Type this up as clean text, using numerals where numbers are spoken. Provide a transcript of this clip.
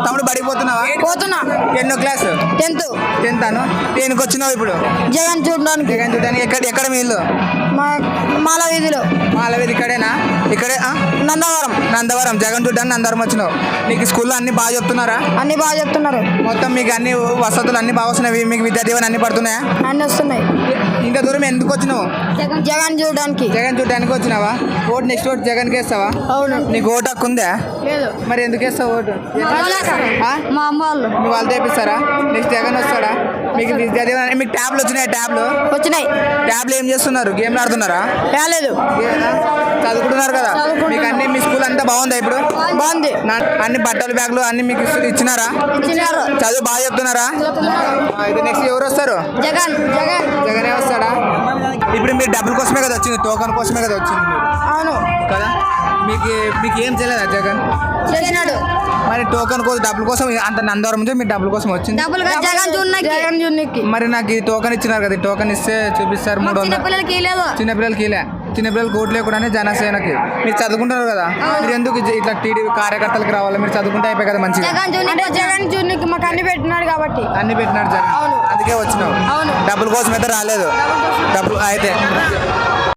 తమ్ముడు బడికి పోతున్నావా? పోతున్నా. ఎన్నో క్లాస్? 10th. 10th అను. దేనికి వచ్చినావు ఇప్పుడు? జగన్ చూడడానికి. జగన్ చూడడానికి. ఎక్కడ మీ ఇల్లు? మాల వీధిలో. మాల వీధి ఇక్కడేనా? ఇక్కడే నందవరం. జగన్ చూడడానికి నందవరం వచ్చినావు. నీకు స్కూల్లో అన్ని బాగా చెప్తున్నారా? అన్ని బాగా చెప్తున్నారు. మొత్తం మీకు అన్ని వసతులు అన్ని బాగా వస్తున్నాయి? మీకు విద్యా దీవెన అన్ని పడుతున్నాయా? అన్ని వస్తున్నాయి. ఇంత దూరం ఎందుకు వచ్చినావు? జగన్ చూడడానికి. జగన్ చూడడానికి వచ్చినావా? నెక్స్ట్ ఓటు జగన్కి వేస్తావా? అవును. నీకు ఓటు హక్కు ఉందా? లేదు. మరి ఎందుకు వేస్తావు ఓటు? మా అమ్మ వాళ్ళు. మీ వాళ్ళు తెప్పిస్తారా? నెక్స్ట్ జగన్ వస్తాడా? మీకు విద్యా దీవెన మీకు ట్యాబ్లు వచ్చినాయి? వచ్చినాయి. ట్యాబ్లు ఏం చేస్తున్నారు? గేమ్లు ఆడుతున్నారా? రాలేదు. చదువుకుంటున్నారు కదా? మీకు అన్ని మీ స్కూల్ అంతా బాగుందా ఇప్పుడు? బాగుంది. అన్ని బట్టలు బ్యాగులు అన్ని మీకు ఇచ్చినారా? చదువు బాగా చెప్తున్నారా? ఇది నెక్స్ట్ ఎవరు వస్తారు? జగనే వస్తాడా? ఇప్పుడు మీరు డబ్బుల కోసమే కదా వచ్చింది, టోకన్ కోసమే కదా వచ్చింది అవును కదా? మీకు ఏం చేయలేదా జగన్? చేసినాడు. మరి టోకన్ కోసం డబ్బుల కోసం అంత నందవరం నుంచి మీరు డబ్బుల కోసం వచ్చింది. జగన్ చూడడానికి. మరి నాకు ఈ టోకన్ ఇచ్చినారు కదా, ఈ టోకన్ ఇస్తే చూపిస్తారు 300. చిన్నపిల్లలకి ఓట్లు లేకుండానే జనసేనకి. మీరు చదువుకుంటారు కదా, మీరు ఎందుకు ఇట్లా టీడీపీ కార్యకర్తలకు రావాలి? మీరు చదువుకుంటే అయిపోయి కదా మంచిగా. జగన్ చూడడానికి మాకు అన్ని పెట్టినాడు కాబట్టి. అన్ని పెట్టినాడు జగన్, అందుకే వచ్చినావు. డబ్బుల కోసం అయితే రాలేదు. డబ్బులు అయితే